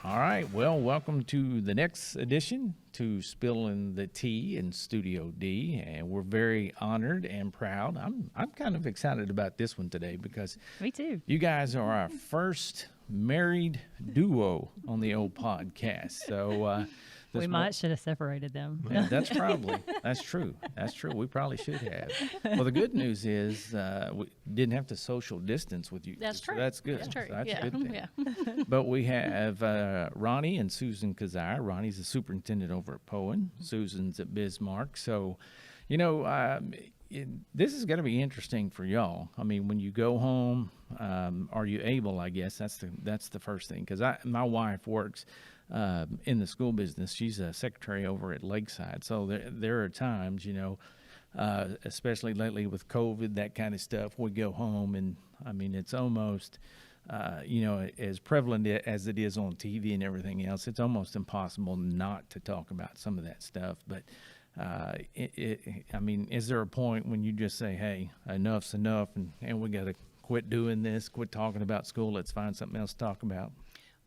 All right. Well, welcome to the next edition to Spilling the Tea in Studio D, and we're very honored and proud. I'm kind of excited about this one today because Me too. you guys are our first married duo on the old podcast. So We should have separated them. Yeah, that's true. That's true. We probably should have. Well, the good news is we didn't have to social distance with you. That's true. So that's good. That's true. So that's yeah. a good thing. Yeah. But we have Ronnie and Susan Kissire. Ronnie's the superintendent over at Poyen. Susan's at Bismarck. So, this is going to be interesting for y'all. I mean, when you go home, are you able? I guess that's the first thing, because my wife works in the school business. She's a secretary over at Lakeside. So there are times, especially lately with COVID, that kind of stuff, we go home and I mean, it's almost, as prevalent as it is on TV and everything else, it's almost impossible not to talk about some of that stuff. But I mean, is there a point when you just say, hey, enough's enough and we got to quit doing this, quit talking about school, let's find something else to talk about?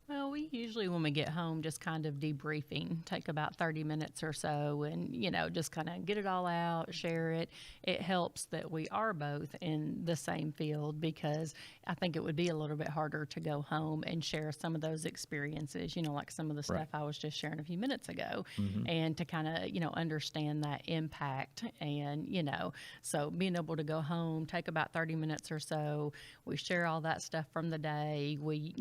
Well, we usually, when we get home, just kind of debriefing, take about 30 minutes or so and, just kind of get it all out, share it. It helps that we are both in the same field, because I think it would be a little bit harder to go home and share some of those experiences, like some of the stuff I was just sharing a few minutes ago, and to kind of, understand that impact. And, so being able to go home, take about 30 minutes or so, we share all that stuff from the day, we,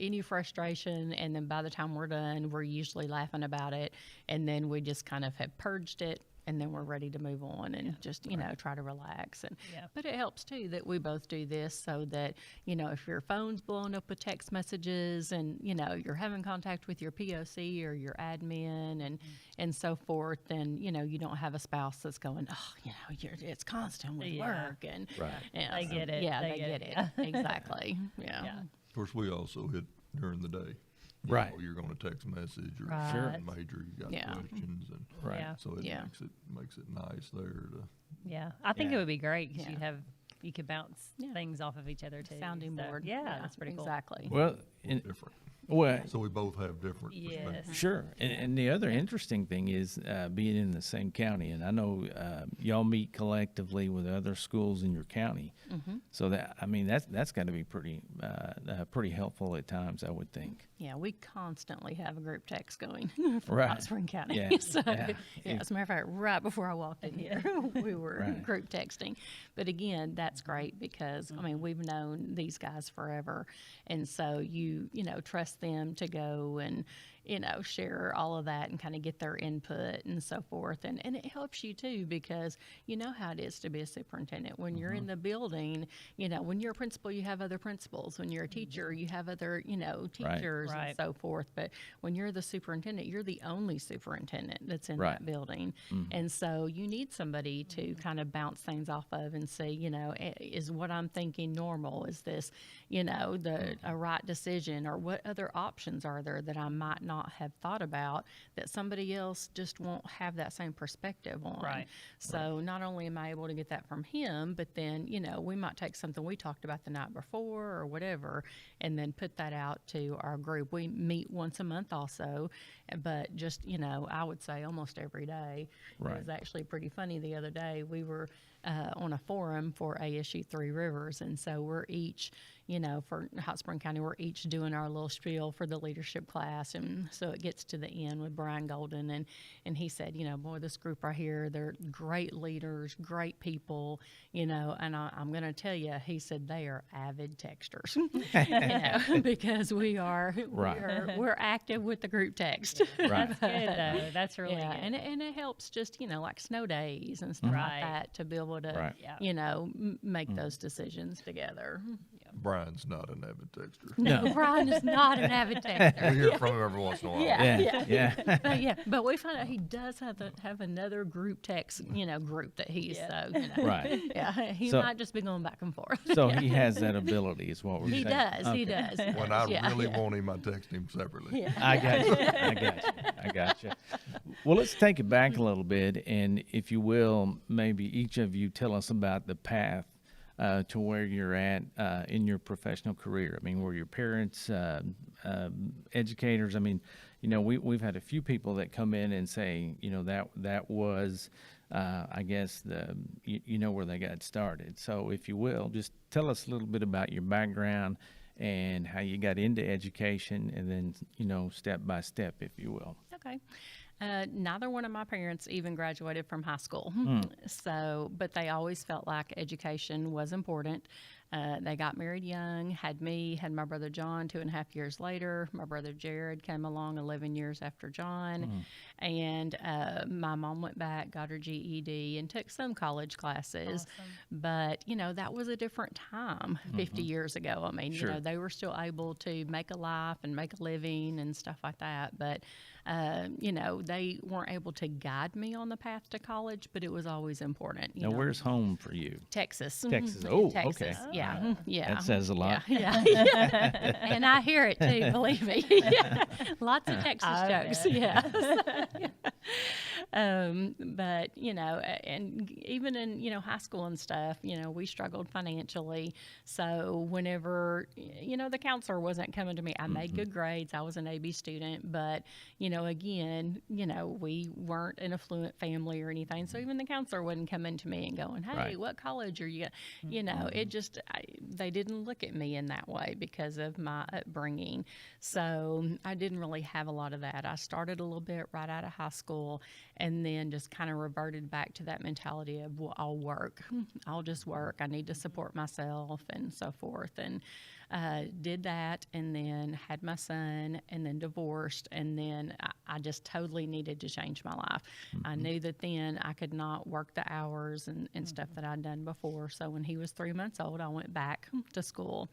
any frustration, and then by the time we're done, we're usually laughing about it, and then we just kind of have purged it, and then we're ready to move on and just try to relax. And but it helps too that we both do this, so that if your phone's blowing up with text messages and you're having contact with your POC or your admin and so forth, then you don't have a spouse that's going, it's constant with work and they get it. Yeah, they get it. Exactly. Yeah. Of course, we also hit during the day. You're going to text a message or something major. You got questions, and so it makes it nice there to. Yeah, I think it would be great because you could bounce things off of each other too. Sounding board. Yeah, that's pretty cool. Exactly. Well, different. Well, so we both have different perspectives. Sure. And the other interesting thing is being in the same county, and I know y'all meet collectively with other schools in your county. So that's got to be pretty helpful at times, I would think. Yeah, we constantly have a group text going for Hot Spring County. Yeah. As a matter of fact, right before I walked in here, we were group texting. But again, that's great because we've known these guys forever, and so you trust them to go and share all of that and kind of get their input and so forth. And it helps you too, because you know how it is to be a superintendent. When you're in the building, when you're a principal, you have other principals. When you're a teacher, you have other, teachers and so forth. But when you're the superintendent, you're the only superintendent that's in that building. And so you need somebody to kind of bounce things off of and say, is what I'm thinking normal? Is this, a right decision? Or what other options are there that I might not have thought about that somebody else just won't have that same perspective on? So not only am I able to get that from him, but then, we might take something we talked about the night before or whatever, and then put that out to our group. We meet once a month also, but just, I would say almost every day. It was actually pretty funny the other day. We were on a forum for ASU Three Rivers, and so we're each, for Hot Spring County, we're each doing our little spiel for the leadership class, and so it gets to the end with Brian Golden, and he said, boy, this group right here, they're great leaders, great people, and I'm going to tell you, he said they are avid texters, because we're active with the group text. That's good though. That's really good. And it helps just, like snow days and stuff like that to be able to, make those decisions together. Brian's not an avid texter. No, Brian is not an avid texter. We hear from him every once in a while. But we find out he does have another group text, group that he's he might just be going back and forth. So he has that ability, is what we're saying. He does. When I really want him, I text him separately. I got you. Well, let's take it back a little bit, and if you will, maybe each of you tell us about the path to where you're at in your professional career? I mean, were your parents educators? I mean, we've had a few people that come in and say, that was, I guess, where they got started. So if you will, just tell us a little bit about your background and how you got into education, and then, step by step, if you will. Okay. Neither one of my parents even graduated from high school. But they always felt like education was important. They got married young, had my brother John 2.5 years later. My brother Jared came along 11 years after John. And my mom went back, got her GED, and took some college classes. Awesome. But, that was a different time 50 years ago. I mean, Sure. they were still able to make a life and make a living and stuff like that. But, they weren't able to guide me on the path to college, but it was always important. Now, where's home for you? Texas. Texas. Oh, Texas. okay. Yeah. Yeah. That says a lot. Yeah. And I hear it too, believe me. Lots of Texas jokes. Yeah. But, and even in, high school and stuff, we struggled financially. So whenever, the counselor wasn't coming to me, I made good grades. I was an AB student, but, again, we weren't an affluent family or anything. So even the counselor wasn't coming to me and going, hey, Right. what college are you? It just, they didn't look at me in that way because of my upbringing. So I didn't really have a lot of that. I started a little bit right out of high school and then just kind of reverted back to that mentality of, well, I'll work. I'll just work. I need to support myself and so forth. And did that, and then had my son, and then divorced, and then I just totally needed to change my life. I knew that then I could not work the hours and stuff that I'd done before. So when he was 3 months old, I went back to school.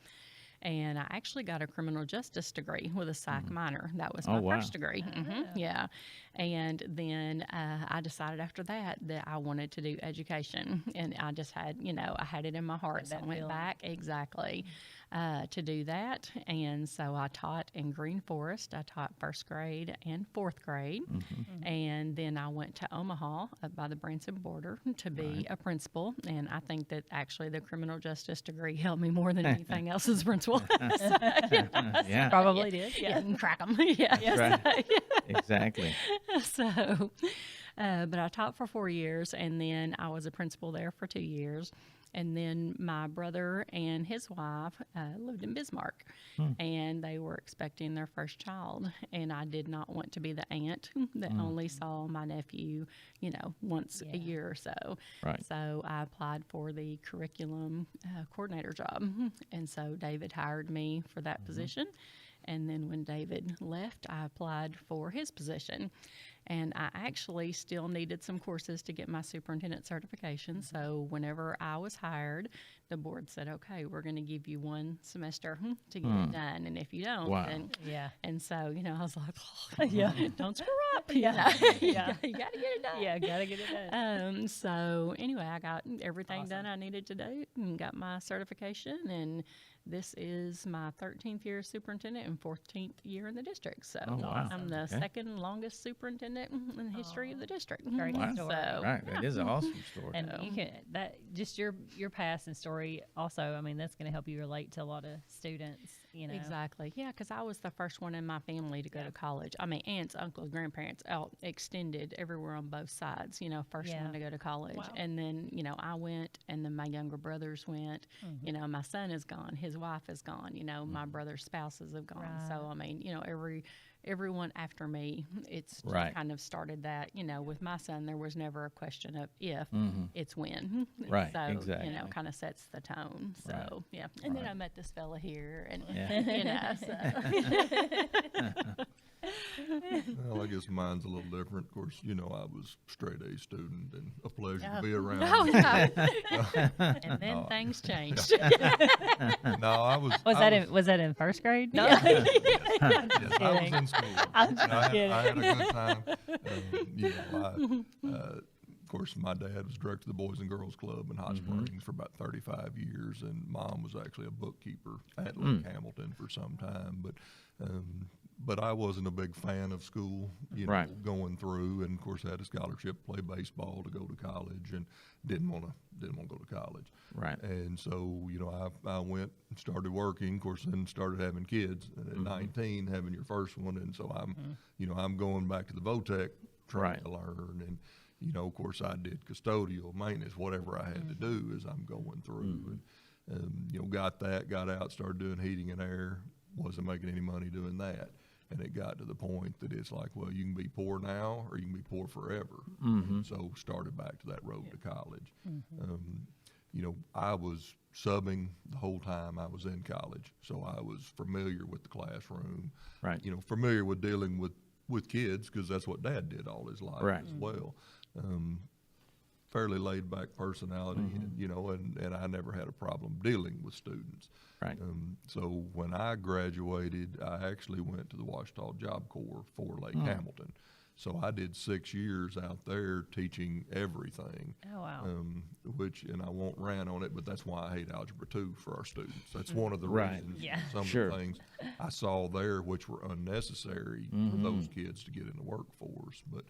And I actually got a criminal justice degree with a psych minor. That was my first degree. Yeah. And then I decided after that I wanted to do education. And I just had, I had it in my heart. So I went back exactly to do that. And so I taught in Green Forest. I taught first grade and fourth grade. And then I went to Omaha up by the Branson border to be a principal. And I think that actually the criminal justice degree helped me more than anything else as a principal. Yeah. Probably did. Yeah, and crack them. Yeah. Right. Exactly. So, but I taught for 4 years, and then I was a principal there for 2 years. And then my brother and his wife lived in Bismarck, and they were expecting their first child. And I did not want to be the aunt that only saw my nephew, once a year or so. Right. So I applied for the curriculum coordinator job. And so David hired me for that position. And then when David left, I applied for his position. And I actually still needed some courses to get my superintendent certification. So whenever I was hired, the board said, okay, we're going to give you 1 semester to get it done. And if you don't, then, and so, I was like, don't screw up. You got to get it done. Yeah, got to get it done. So anyway, I got everything done I needed to do and got my certification. And this is my 13th year as superintendent and 14th year in the district. So I'm the second longest superintendent in the history of the district. Great story. Right. That is an awesome story. And you can just your past and story also. I mean, that's going to help you relate to a lot of students. Exactly. Yeah, because I was the first one in my family to go to college. I mean, aunts, uncles, grandparents, out extended everywhere on both sides. First one to go to college, and then I went, and then my younger brothers went. My son is gone. His wife is gone. My brother's spouses have gone. Right. So I mean, everyone after me, it's just kind of started that. With my son, there was never a question of if, it's when. Right. So exactly. kind of sets the tone. So Right. yeah, and then I met this fella here, and so. Well, I guess mine's a little different. Of course, I was straight A student and a pleasure to be Oh, around. And then things changed. No, I was. Was that in first grade? No. Yes, I was in school. I'm just kidding. I had a good time. Of course, my dad was director of the Boys and Girls Club in Hot Springs for about 35 years, and Mom was actually a bookkeeper at Lake Hamilton for some time. But but I wasn't a big fan of school, going through, and of course I had a scholarship to play baseball to go to college, and didn't want to go to college. Right. And so, I went and started working, of course, then started having kids, and at 19 having your first one, and so I'm going back to the VOTEC trying to learn, and of course I did custodial maintenance, whatever I had to do as I'm going through, and got out, started doing heating and air, wasn't making any money doing that. And it got to the point that it's like, well, you can be poor now or you can be poor forever. So started back to that road to college. I was subbing the whole time I was in college. So I was familiar with the classroom, right? Familiar with dealing with kids, because that's what Dad did all his life as well. Fairly laid back personality, and I never had a problem dealing with students. Right. So when I graduated, I actually went to the Ouachita Job Corps for Lake Hamilton. So I did 6 years out there teaching everything. Oh, wow. And I won't rant on it, but that's why I hate Algebra 2 for our students. That's one of the reasons. Yeah. Some of the things I saw there which were unnecessary for those kids to get in the workforce. But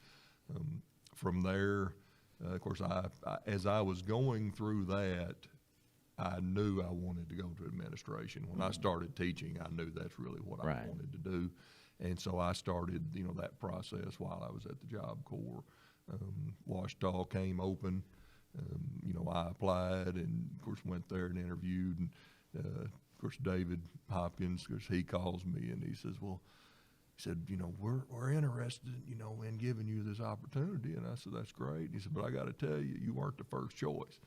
from there, of course, as I was going through that, I knew I wanted to go to administration. When I started teaching, I knew that's really what I wanted to do. And so I started, that process while I was at the Job Corps. Ouachita came open. I applied and, of course, went there and interviewed. And, of course, David Hopkins, because he calls me and he says, well, he said, we're interested, in giving you this opportunity. And I said, that's great. He said, but I got to tell you, you weren't the first choice.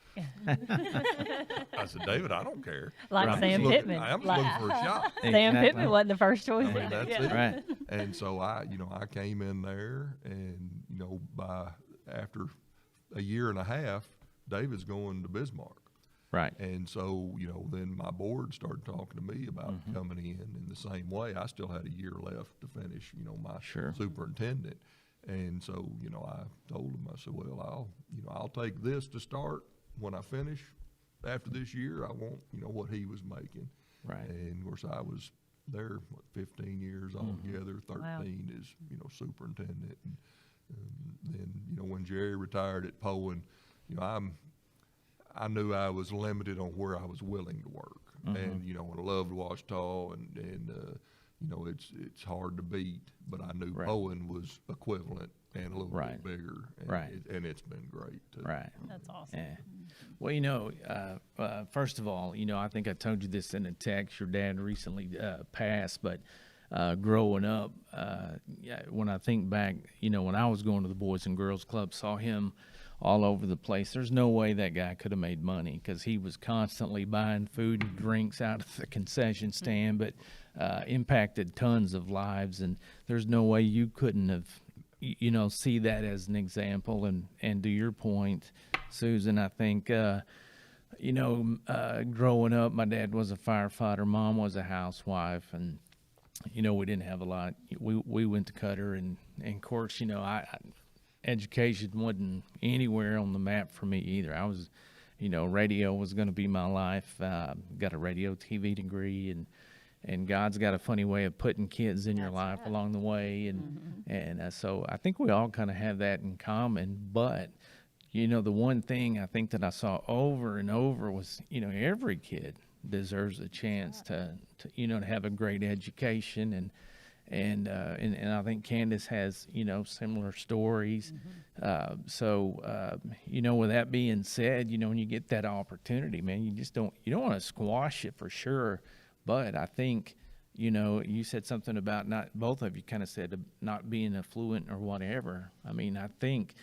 I said, David, I don't care. Like Sam Pittman. I'm just looking for a shot. Sam Pittman wasn't the first choice. I mean, that's it. Right. And so I came in there, and, after a year and a half, David's going to Bismarck. Right. And so, then my board started talking to me about coming in the same way. I still had a year left to finish, my superintendent. And so, I told him, I said, well, I'll take this to start. When I finish after this year, I want, what he was making. Right. And of course I was there, 15 years altogether, 13 as, superintendent. And then, when Jerry retired at Poyen, I knew I was limited on where I was willing to work. And, I loved Ouachita, and it's hard to beat, but I knew Poyen was equivalent and a little bit bigger. And and it's been great too. Right. That's awesome. Yeah. Well, first of all, I think I told you this in a text. Your dad recently passed, but growing up, when I think back, when I was going to the Boys and Girls Club, saw him all over the place. There's no way that guy could have made money, because he was constantly buying food and drinks out of the concession stand, but impacted tons of lives. And there's no way you couldn't have, see that as an example. And to your point, Susan, I think, growing up, my dad was a firefighter, mom was a housewife, and we didn't have a lot. We went to Cutter, and of course, education wasn't anywhere on the map for me either. I was, radio was going to be my life. Got a radio TV degree, and God's got a funny way of putting kids in your life along the way, and so I think we all kind of have that in common. But the one thing I think that I saw over and over was, every kid deserves a chance to have a great education, and I think Candace has, similar stories. So, with that being said, when you get that opportunity, man, you don't want to squash it for sure. But I think, you said something about both of you kind of said not being affluent or whatever. I mean, I think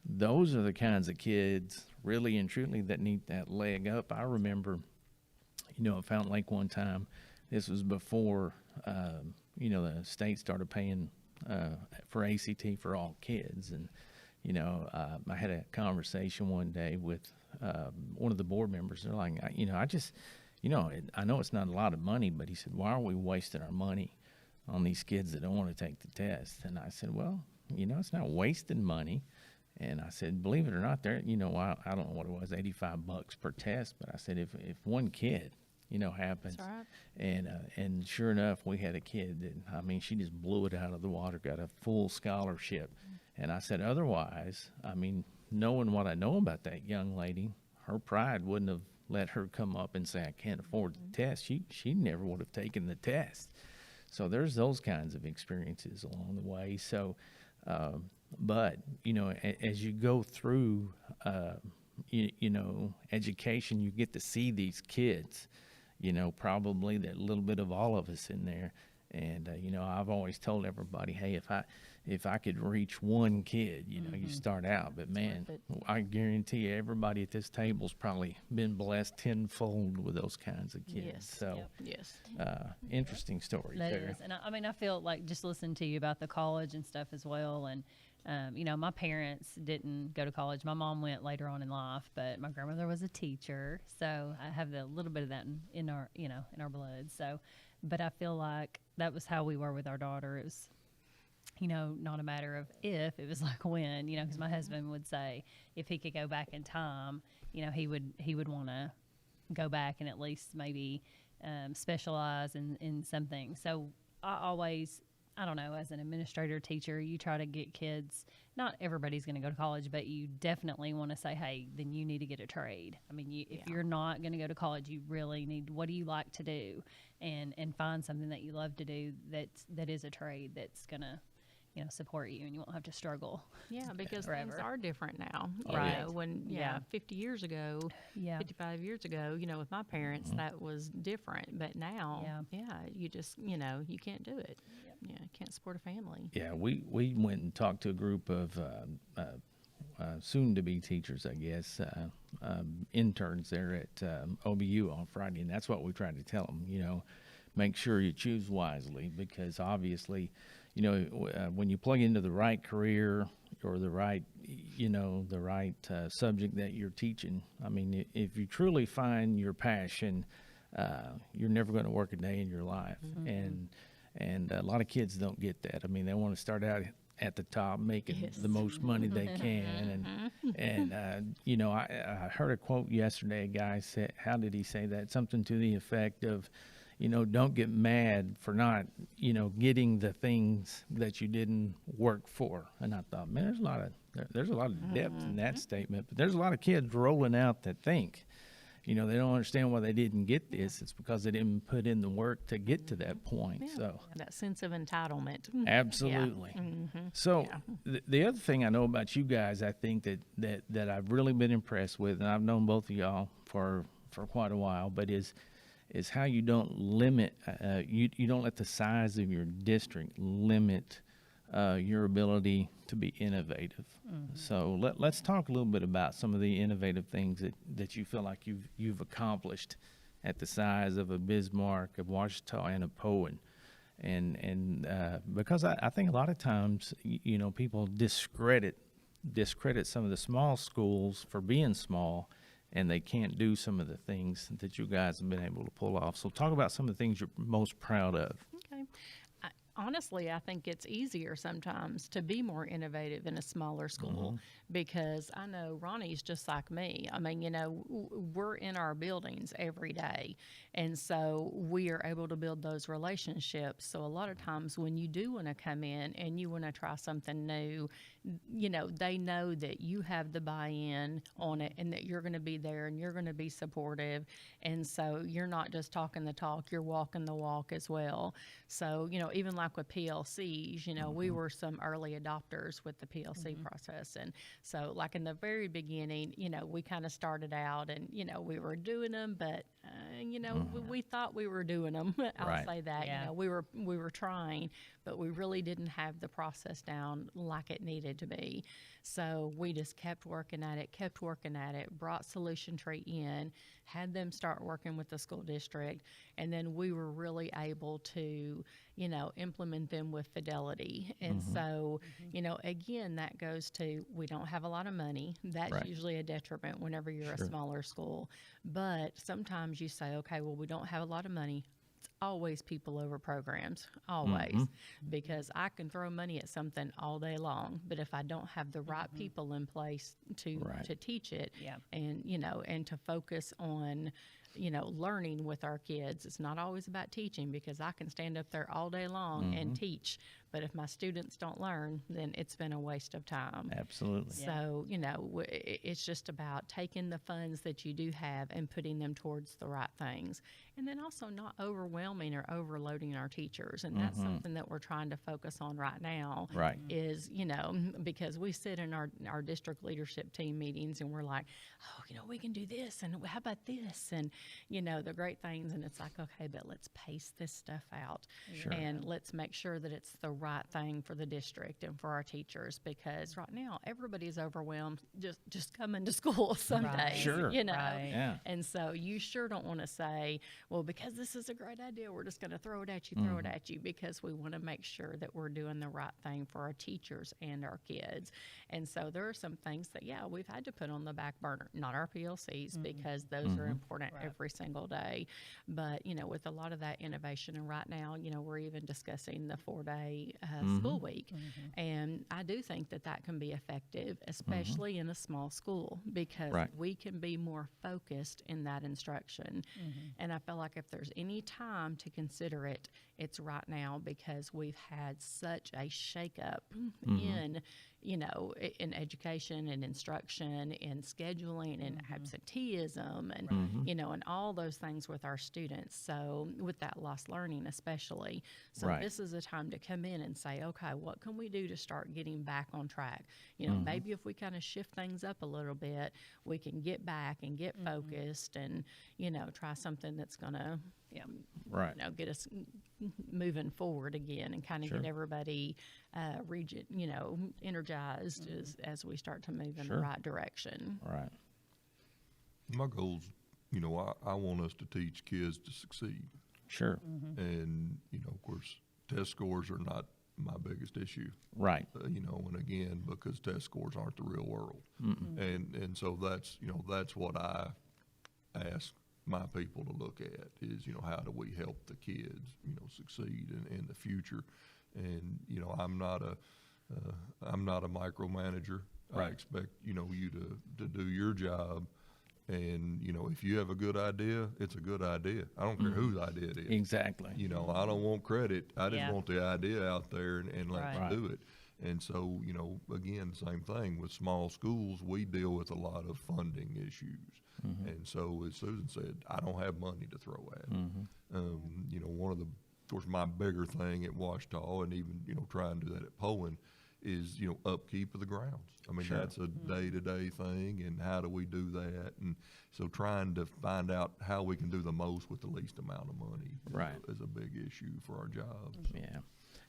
those are the kinds of kids really and truly that need that leg up. I remember, at Fountain Lake one time, this was before, the state started paying for ACT for all kids. And, I had a conversation one day with one of the board members. They're like, I know it's not a lot of money, but he said, why are we wasting our money on these kids that don't want to take the test? And I said, well, it's not wasting money. And I said, believe it or not, there, I don't know what it was, $85 per test. But I said, if one kid happens. That's right. And sure enough, we had a kid that, I mean, she just blew it out of the water, got a full scholarship. And I said, otherwise, I mean, knowing what I know about that young lady, her pride wouldn't have let her come up and say, I can't afford the test. She never would have taken the test. So there's those kinds of experiences along the way. So, but, as you go through, education, you get to see these kids, probably that little bit of all of us in there. And, I've always told everybody, hey, if I could reach one kid, you start out, but man, I guarantee you everybody at this table's probably been blessed tenfold with those kinds of kids. Yes. So, Yes. interesting stories That there. is. And I mean, I feel like just listening to you about the college and stuff as well. And, my parents didn't go to college. My mom went later on in life, but my grandmother was a teacher. So I have a little bit of that in our, in our blood. So, but I feel like that was how we were with our daughter. It was, not a matter of if, it was like when, because my husband would say if he could go back in time, he would want to go back and at least maybe specialize in something. So I always, I don't know, as an administrator, teacher, you try to get kids, not everybody's going to go to college, but you definitely want to say, hey, then you need to get a trade. I mean, if you're not going to go to college, you really need, what do you like to do? And find something that you love to do that is a trade that's going to, support you, and you won't have to struggle. Yeah, because forever. things are different now. Right. When 50 years ago, 55 years ago, with my parents, that was different. But now, you just, you can't do it. Yeah, you can't support a family. Yeah, we went and talked to a group of soon-to-be teachers, I guess, interns there at OBU on Friday, and that's what we tried to tell them, make sure you choose wisely, because obviously, when you plug into the right career or the right, subject that you're teaching, I mean, if you truly find your passion, you're never going to work a day in your life. And a lot of kids don't get that. I mean, they want to start out at the top, making the most money they can. And I heard a quote yesterday. A guy said, how did he say that? Something to the effect of, don't get mad for not, getting the things that you didn't work for. And I thought, man, there's a lot of depth in that statement. But there's a lot of kids rolling out that think, they don't understand why they didn't get this. It's because they didn't put in the work to get to that point. Yeah. So that sense of entitlement. absolutely. Yeah. So the other thing I know about you guys, I think that I've really been impressed with, and I've known both of y'all for quite a while, but is how you don't limit, you don't let the size of your district limit your ability to be innovative. So let's talk a little bit about some of the innovative things that you feel like you've accomplished at the size of a Bismarck, of Ouachita, and a Poyen. And because I think a lot of times, people discredit some of the small schools for being small, and they can't do some of the things that you guys have been able to pull off. So talk about some of the things you're most proud of. Okay. Honestly, I think it's easier sometimes to be more innovative in a smaller school because I know Ronnie's just like me. I mean, we're in our buildings every day, and so we are able to build those relationships. So a lot of times when you do want to come in and you want to try something new, they know that you have the buy-in on it and that you're going to be there and you're going to be supportive. And so you're not just talking the talk, you're walking the walk as well. So, even like with PLCs, we were some early adopters with the PLC process. And so like in the very beginning, we kind of started out and, we were doing them, but, we thought we were doing them. I'll say that, Yeah. we were trying, but we really didn't have the process down like it needed to be. So we just kept working at it, brought Solution Tree in, had them start working with the school district, and then we were really able to, implement them with fidelity. And so, again, that goes to, we don't have a lot of money. That's usually a detriment whenever you're a smaller school. But sometimes you say, okay, well, we don't have a lot of money. It's always people over programs, always, because I can throw money at something all day long, but if I don't have the right people in place to teach it, and and to focus on learning with our kids. It's not always about teaching, because I can stand up there all day long and teach, but if my students don't learn, then it's been a waste of time. Absolutely. So, it's just about taking the funds that you do have and putting them towards the right things. And then also not overwhelming or overloading our teachers. And that's something that we're trying to focus on right now. Right. Is, because we sit in our district leadership team meetings and we're like, oh, we can do this, and how about this? And, the great things. And it's like, okay, but let's pace this stuff out. Sure. And let's make sure that it's the right thing for the district and for our teachers, because right now everybody's overwhelmed just coming to school some Right. days. Sure. Right. Yeah. And so you sure don't want to say, well, because this is a great idea, we're just going to throw it at you, because we want to make sure that we're doing the right thing for our teachers and our kids. And so there are some things that, we've had to put on the back burner, not our PLCs, because those are important every single day. But, with a lot of that innovation, and right now, we're even discussing the 4-day school week. And I do think that can be effective, especially in a small school, because we can be more focused in that instruction. And I feel like if there's any time to consider it, it's right now, because we've had such a shakeup in education and instruction and scheduling and absenteeism and, and all those things with our students. So with that lost learning especially. So this is a time to come in and say, okay, what can we do to start getting back on track? Maybe if we kind of shift things up a little bit, we can get back and get focused and, try something that's going to, get us moving forward again and kind of get everybody energized as we start to move in the right direction. Right. My goals, I want us to teach kids to succeed. Sure. And, of course, test scores are not my biggest issue. Right. And again, because test scores aren't the real world. And so that's what I ask my people to look at is, how do we help the kids, succeed in the future? And, I'm not a micromanager. I expect, you to do your job. And, if you have a good idea, it's a good idea. I don't care whose idea it is. Exactly. I don't want credit. I just want the idea out there and let's do it. And so, again, same thing with small schools. We deal with a lot of funding issues. And so, as Susan said, I don't have money to throw at. One of course, my bigger thing at Ouachita, and even, trying to do that at Poyen, is, upkeep of the grounds. I mean, that's a day-to-day thing, and how do we do that? And so trying to find out how we can do the most with the least amount of money is a big issue for our jobs. Yeah.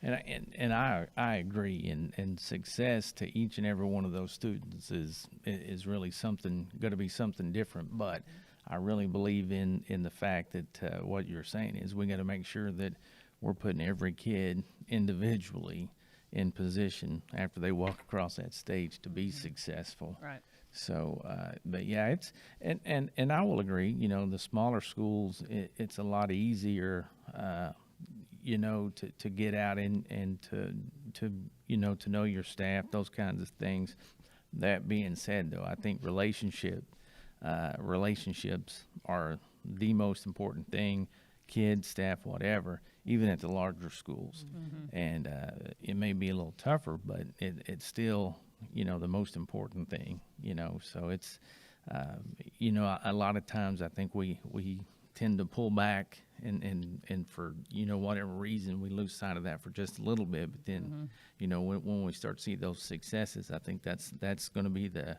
And I agree, and success to each and every one of those students is really going to be something different. But I really believe in the fact that what you're saying is we got to make sure that we're putting every kid individually in position after they walk across that stage to be successful. Right. So, but yeah, it's and I will agree. The smaller schools, it's a lot easier. To get out and to know your staff, those kinds of things. That being said, though, I think relationships are the most important thing, kids, staff, whatever, even at the larger schools. And it may be a little tougher, but it's still, the most important thing, So it's, a lot of times I think we tend to pull back and for whatever reason we lose sight of that for just a little bit, but then when we start to see those successes, I think that's going to be the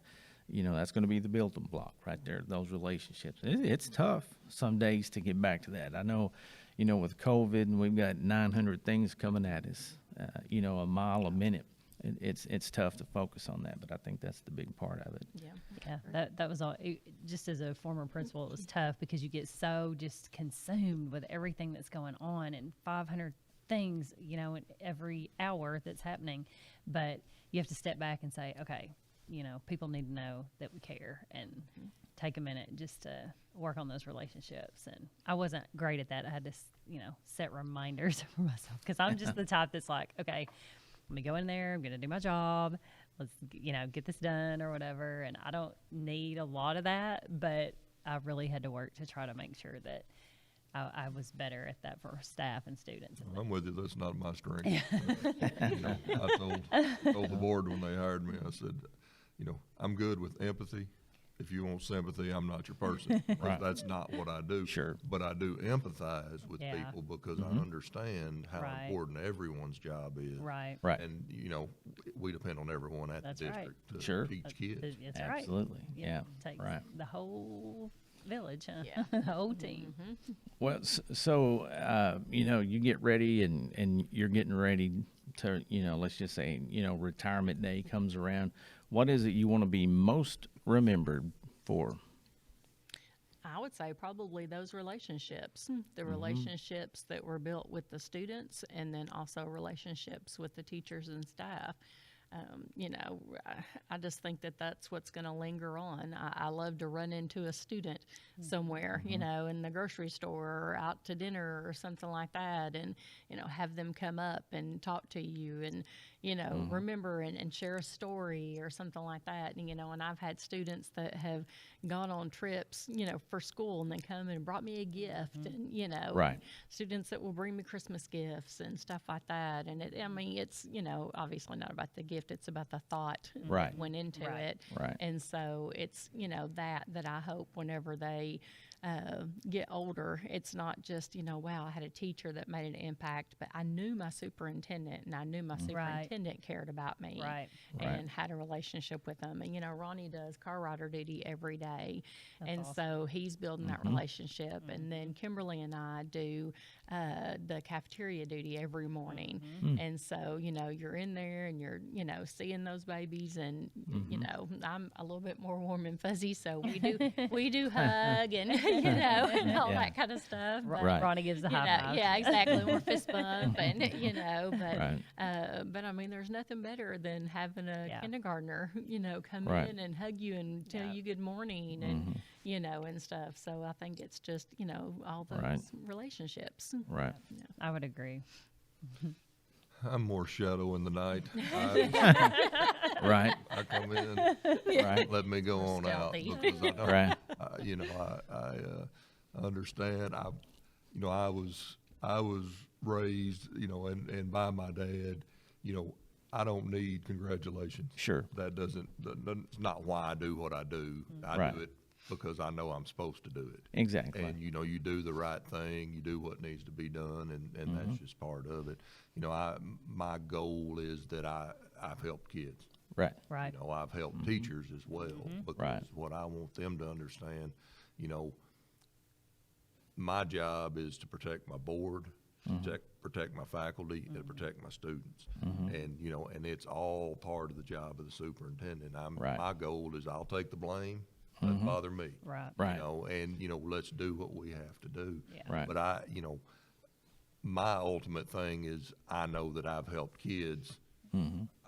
building block right there, those relationships. It's tough some days to get back to that. I know with COVID and we've got 900 things coming at us a mile a minute. It's tough to focus on that, but I think that's the big part of it. Yeah, that was all. Just as a former principal, it was tough because you get so just consumed with everything that's going on and 500 things, in every hour that's happening. But you have to step back and say, okay, people need to know that we care and take a minute just to work on those relationships. And I wasn't great at that. I had to, set reminders for myself because I'm just the type that's like, okay, let me go in there. I'm going to do my job. Let's, get this done or whatever. And I don't need a lot of that, but I really had to work to try to make sure that I was better at that for staff and students. I'm with you. That's not my strength. I told the board when they hired me, I said, I'm good with empathy. If you want sympathy, I'm not your person. Right. That's not what I do. Sure. But I do empathize with Yeah. people because I understand how Right. important everyone's job is. Right. Right. And, we depend on everyone at That's the right. district to Sure. teach kids. That's right. Absolutely. Yeah. Takes Right. the whole village, huh? Yeah. The whole team. Well, so you get ready and you're getting ready to, let's just say, retirement day comes around. What is it you want to be most remembered for? I would say probably those relationships, the relationships that were built with the students, and then also relationships with the teachers and staff. I just think that that's what's going to linger on. I love to run into a student somewhere, in the grocery store or out to dinner or something like that, and, have them come up and talk to you and, remember and share a story or something like that. And I've had students that have gone on trips, for school and then come and brought me a gift and, Right. students that will bring me Christmas gifts and stuff like that. And it's, obviously not about the gift, it's about the thought Right. that went into Right. it. Right. And so it's, that I hope whenever they get older, it's not just, wow, I had a teacher that made an impact, but I knew my superintendent and I knew my superintendent cared about me Right. and had a relationship with them. And, Ronnie does car rider duty every day. That's and awesome. so he's building that relationship. And then Kimberly and I do the cafeteria duty every morning. And so, you're in there and you're, seeing those babies and, I'm a little bit more warm and fuzzy. So we do hug and, and all Yeah. that kind of stuff. But, Right. Ronnie gives the you high know, five. yeah, exactly. We're fist bump and, Right. but I mean, there's nothing better than having a Yeah. kindergartner, come Right. in and hug you and tell Yeah. you good morning and, and stuff. So I think it's just, all those Right. relationships. Right. I would agree. I'm more shadow in the night. Right. I come in, Right. let me go on out Stealthy. because I don't, Right. I understand. I was raised, and by my dad, I don't need congratulations. Sure. That's not why I do what I do. I Right. do it because I know I'm supposed to do it. Exactly. And, you do the right thing, you do what needs to be done, and that's just part of it. My goal is that I've helped kids. Right. Right. I've helped teachers as well because Right. what I want them to understand, my job is to protect my board, protect my faculty, and protect my students. And, and it's all part of the job of the superintendent. Right. My goal is I'll take the blame. Doesn't bother me. Right. Right. And, let's do what we have to do. Yeah. Right. But my ultimate thing is I know that I've helped kids.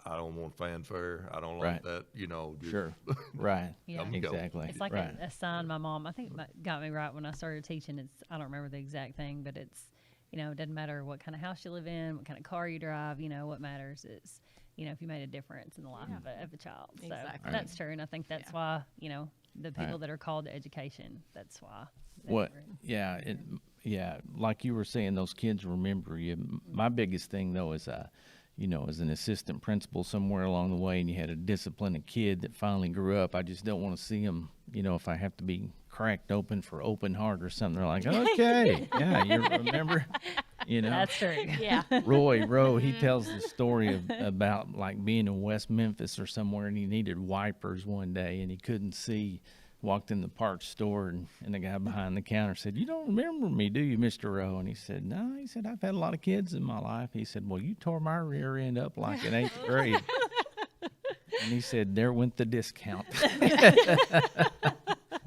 I don't want fanfare. I don't like Right. that, just Sure. Right. Yeah. Come and go. Exactly. It's like right. a sign my mom, I think, got me right when I started teaching. I don't remember the exact thing, but it's, it doesn't matter what kind of house you live in, what kind of car you drive, what matters is, if you made a difference in the life of a child. So Exactly. that's true. And I think that's why, the people Right. that are called to education, that's why. What? Yeah. Yeah. Like you were saying, those kids remember you. My biggest thing though is, as an assistant principal somewhere along the way, and you had to discipline a kid that finally grew up. I just don't want to see them. If I have to be cracked open for open heart or something, they're like, okay, yeah, you remember. That's true. Yeah. Roe, he tells the story about like being in West Memphis or somewhere, and he needed wipers one day, and he couldn't see. Walked in the parts store, and the guy behind the counter said, "You don't remember me, do you, Mr. Rowe?" And he said, "No." He said, "I've had a lot of kids in my life." He said, "Well, you tore my rear end up like in 8th grade." And he said, "There went the discount."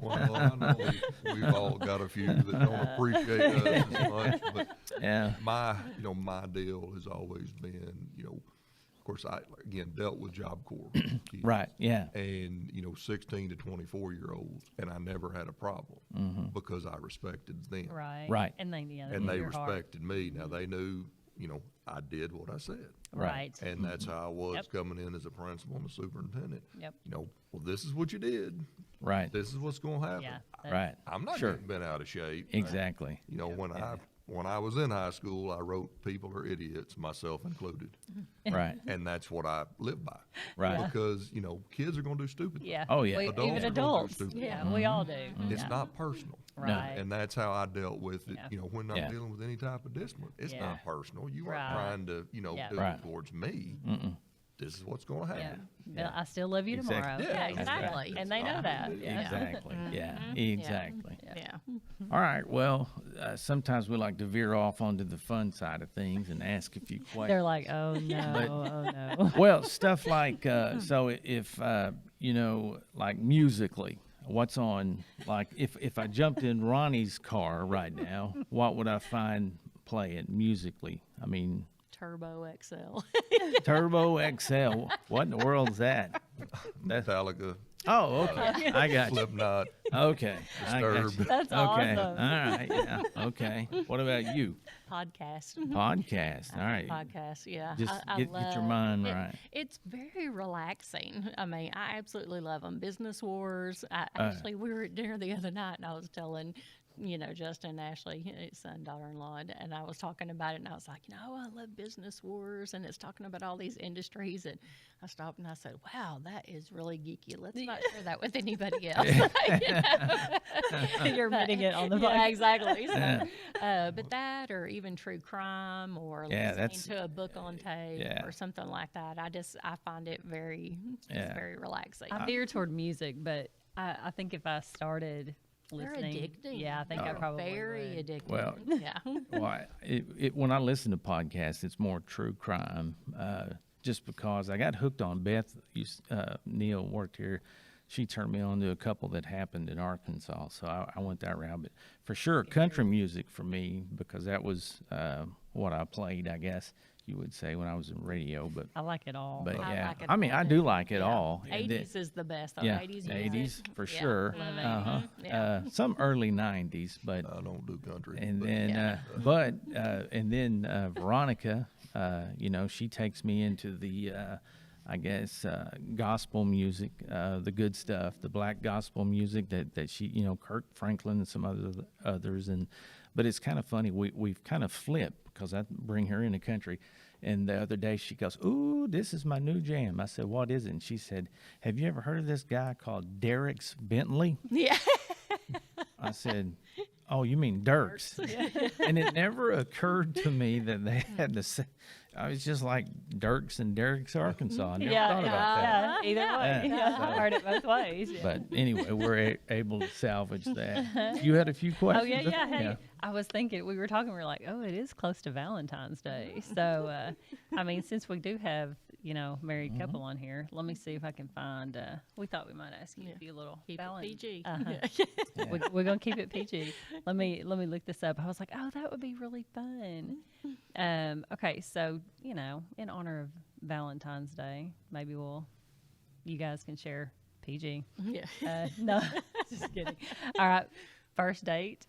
Well, I know we've all got a few that don't appreciate us as much, but Yeah. my deal has always been, of course, I, again, dealt with Job Corps kids. Right. Yeah. And, 16 to 24-year-olds, and I never had a problem because I respected them. Right. Right. And they, And they your heart. respected me. Now, they knew, I did what I said. Right. And that's how I was Yep. coming in as a principal and a superintendent. Yep. You know, well, this is what you did. Right. This is what's going to happen. Yeah. that- Right. I'm not Sure. getting bent out of shape. Exactly. You know, when I was in high school, I wrote "People are idiots," myself included, Right. and that's what I live by. Right. Because you know, kids are going to do stupid. Yeah. Oh, yeah. We, Adults are even gonna do adults. stupid Yeah, we all do. It's Yeah. not personal. Right. And that's how I dealt with it. Yeah. You know, when I'm Yeah. dealing with any type of discipline, it's Yeah. not personal. You Right. aren't trying to, you know, Yeah. do Right. it towards me. This is what's going to Yeah. happen. But I still love you Exactly. tomorrow. Yeah, exactly. And they know that. Yeah. Exactly. Yeah. Exactly. Yeah. All right. Well, sometimes we like to veer off onto the fun side of things and ask a few questions. They're like, oh no, oh no. Well, stuff like so if you know, like musically, what's on? Like if I jumped in Ronnie's car right now, what would I find playing musically? I mean, Turbo XL. Turbo XL. What in the world's that? Metallica, Oh, okay. I got you. Slipknot, Okay. I got you. Disturbed. That's Okay. awesome. All right. Yeah. Okay. What about you? Podcast. Podcast. All right. Podcast, yeah. Just I get your love- mind it- right. It's very relaxing. I mean, I absolutely love them. Business Wars. Actually, we were at dinner the other night, and I was telling, you know, Justin, Ashley, his son, daughter-in-law, and I was talking about it, and I was like, you know, I love Business Wars, and it's talking about all these industries, and I stopped and I said, wow, that is really geeky. Let's not share that with anybody else. You know? You're admitting it on the Yeah, podcast. exactly. So, but that, or even true crime, or Yeah, listening that's- to a book on tape, yeah. or something like that. I find it very, Yeah. it's very relaxing. I veer toward music, but I think if I started They're listening, addicting. yeah, I think I They're probably very would. addicting. Well, yeah. Well, when I listen to podcasts, it's more true crime. Just because I got hooked on Beth. Neil worked here. She turned me on to a couple that happened in Arkansas, so I went that route. But for sure, country music for me, because that was what I played, I guess you would say, when I was in radio. But I like it all. but I yeah, like it I mean, all I too. do like it Yeah. all. And then- 80s is the best. Though. yeah, 80s, 80s music. for Yeah, sure. love it. Uh-huh. Yeah. Some early 90s, but I don't do country. and but then Veronica, you know, she takes me into the I guess gospel music, the good stuff, the black gospel music that she, you know, Kirk Franklin and some others. But it's kind of funny, we've kind of flipped, because I bring her in the country, and the other day she goes, "Ooh, this is my new jam." I said, "What is it?" And she said, "Have you ever heard of this guy called Derek's Bentley?" Yeah. I said, "Oh, you mean Dirks?" And it never occurred to me that they had the same. I was just like Dirks and Derek's, Arkansas. I never thought about that. Yeah, either way. Yeah. Yeah, I've heard it both ways. Yeah. But anyway, we're able to salvage that. You had a few Oh questions? yeah. Hey, I was thinking, we were talking, we were like, oh, it is close to Valentine's Day. So, I mean, since we do have, you know, married couple on here, let me see if I can find. We thought we might ask you a few little. Keep it PG. Uh-huh. We're gonna keep it PG. Let me look this up. I was like, oh, that would be really fun. Okay, so you know, in honor of Valentine's Day, maybe you guys can share PG. Yeah. No, just kidding. All right, first date.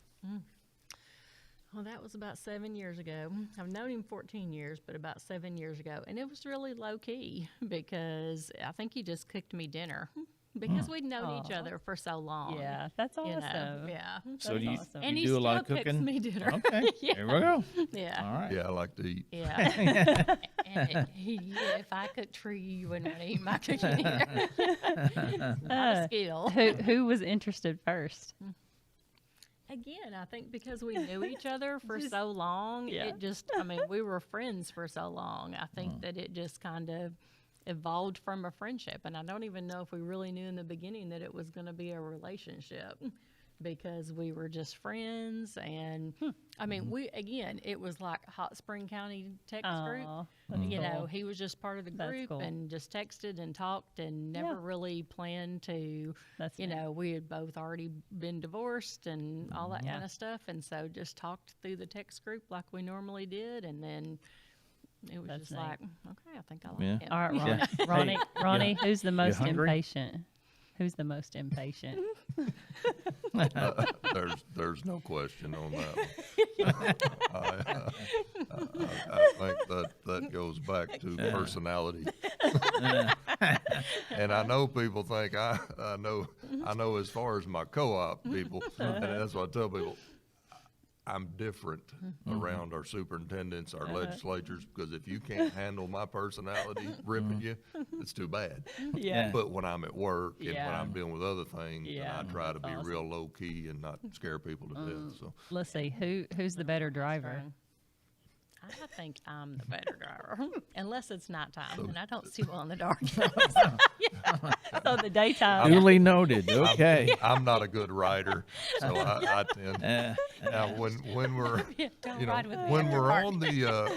Well, that was about 7 years ago. I've known him 14 years, but about 7 years ago. And it was really low key because I think he just cooked me dinner because we'd known each Aw. other for so long. Yeah, that's You awesome. know, yeah. So do you, awesome. And you he do a lot of still cooks cooking? me dinner. Okay, Yeah. there we go. Yeah. All right. Yeah, I like to eat. Yeah. And if I cooked for you, you wouldn't want to eat my cooking either. Not a skill. Who was interested first? Again, I think because we knew each other for so long, yeah. it just, I mean, we were friends for so long. I think that it just kind of evolved from a friendship. And I don't even know if we really knew in the beginning that it was going to be a relationship because we were just friends. And I mean, it was like Hot Spring County text group. Aw, that's You know, cool. he was just part of the That's group cool. and just texted and talked and never Yeah. really planned to, That's you neat. know, we had both already been divorced and all that kind of stuff. And so just talked through the text group like we normally did. And then it was That's just neat. like, okay, I think I like Yeah. him. All right, Ronnie. Yeah. Ronnie, Ronnie, who's the most hungry? impatient? Who's the most impatient? There's no question on that one. I think that goes back to personality. And I know people think I know as far as my co-op people, and that's what I tell people. I'm different around our superintendents, our legislatures, because if you can't handle my personality ripping you, it's too bad. Yeah. But when I'm at work and when Yeah. I'm dealing with other things, Yeah. I try to be Awesome. real low key and not scare people to death. So Let's see, who's the better driver? I think I'm the better driver, unless it's nighttime, and I don't see well in the dark. So the daytime. Duly noted. Okay. I'm not a good rider, so I tend. Now when we're Don't you know ride with me when after we're dark.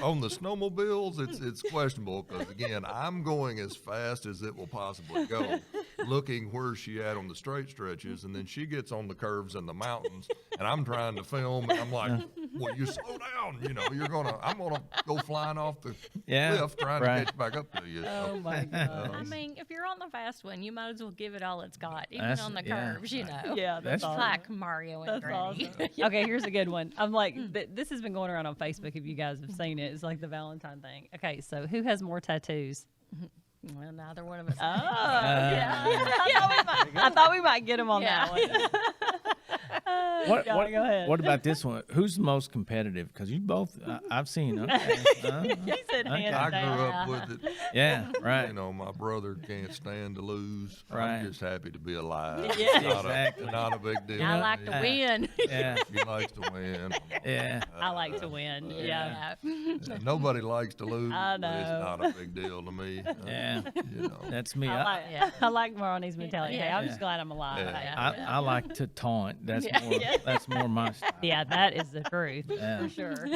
on the snowmobiles, it's questionable because again I'm going as fast as it will possibly go, looking where she at on the straight stretches, and then she gets on the curves and the mountains, and I'm trying to film, and I'm like, well, you slow down, I'm gonna go flying off the cliff trying to catch back up to you. Oh So, my God. I mean, if you're on the fast one, you might as well give it all it's got, even That's- on the yeah. curves, you know. Yeah, that's That's awesome. Like Mario and That's Granny. awesome. Okay, here's a good one. I'm like, this has been going around on Facebook. If you guys have seen it, it's like the Valentine thing. Okay, so who has more tattoos? Well, neither one of us. Oh, yeah. I thought we might get him on Yeah. that one. What, Go what, ahead. what about this one? Who's the most competitive? Because you both, I've seen. Okay. He said hands I down. grew up with it. Yeah, right. My brother can't stand to lose. Right. I'm just happy to be alive. Yeah. It's not Exactly. not a big deal. I like to win. Yeah, He likes to win. yeah. I like to win. Yeah. Nobody likes to lose, I but it's know. not a big deal to me. Yeah. That's me. I like Ronnie's mentality. Hey, I'm Yeah. just glad I'm alive. Yeah. Hey, I like to taunt. That's more. That's more my style. yeah, that is the truth Yeah. for sure.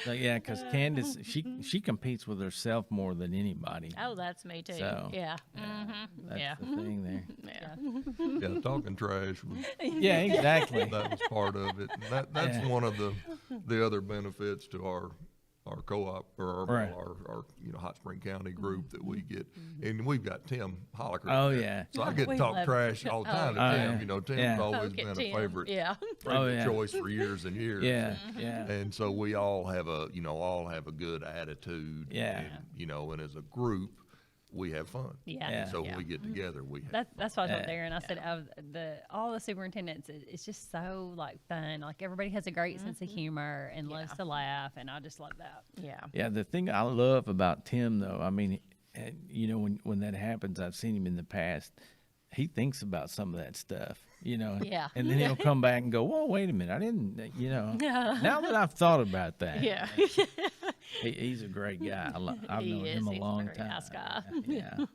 So yeah, because Candace, she competes with herself more than anybody. Oh, that's me too. So, yeah. That's Yeah. the thing there. Yeah. Yeah, talking trash was Yeah, exactly. that was part of it. And that's Yeah. one of the other benefits to our co-op or Right. our Hot Spring County group that we get, and we've got Tim Holliker. Oh, there. yeah. So I get to We talk love trash all the time to Oh, Tim. yeah. Tim's Yeah. always Poke at been a Tim. favorite Yeah. Oh, yeah. choice for years and years. Yeah, yeah. And so we all have a good attitude. Yeah. And as a group, we have fun. Yeah. Yeah. So Yeah. when we get together, we have That's why I told Yeah. Darren. I said, of all the superintendents, it's just so like fun. Like everybody has a great sense of humor and loves to laugh, and I just love that. Yeah. Yeah, the thing I love about Tim, though, I mean, when that happens, I've seen him in the past. He thinks about some of that stuff, Yeah. and then he'll come back and go, "Whoa, wait a minute, I didn't, now that I've thought about that." Yeah. He's a great guy. I've He known is. him a He's a long very time. nice guy. Yeah.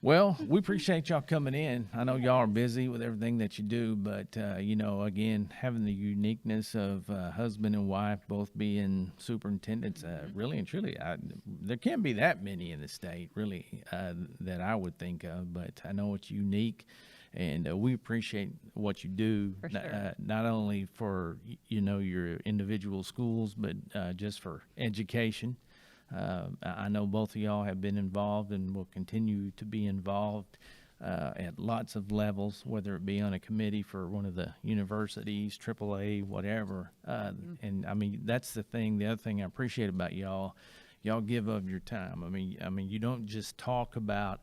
Well, we appreciate y'all coming in. I know y'all are busy with everything that you do, but again, having the uniqueness of husband and wife both being superintendents, really and truly, there can't be that many in the state, really, that I would think of. But I know it's unique. And we appreciate what you do, For sure. not only for your individual schools, but just for education. I know both of y'all have been involved and will continue to be involved at lots of levels, whether it be on a committee for one of the universities, AAA, whatever. And I mean, that's the thing. The other thing I appreciate about y'all give of your time. I mean, you don't just talk about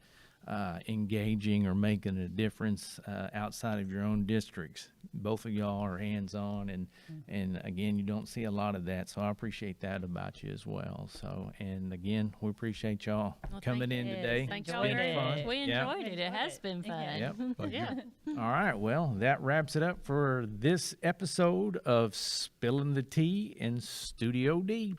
engaging or making a difference outside of your own districts. Both of y'all are hands-on, and again, you don't see a lot of that, so I appreciate that about you as well. So, and again, we appreciate y'all coming in today. Thank It's y'all been very fun. much. We Yeah. enjoyed it. It has been fun. Yep. Thank you. Yeah. All right, well, that wraps it up for this episode of Spilling the Tea in Studio D.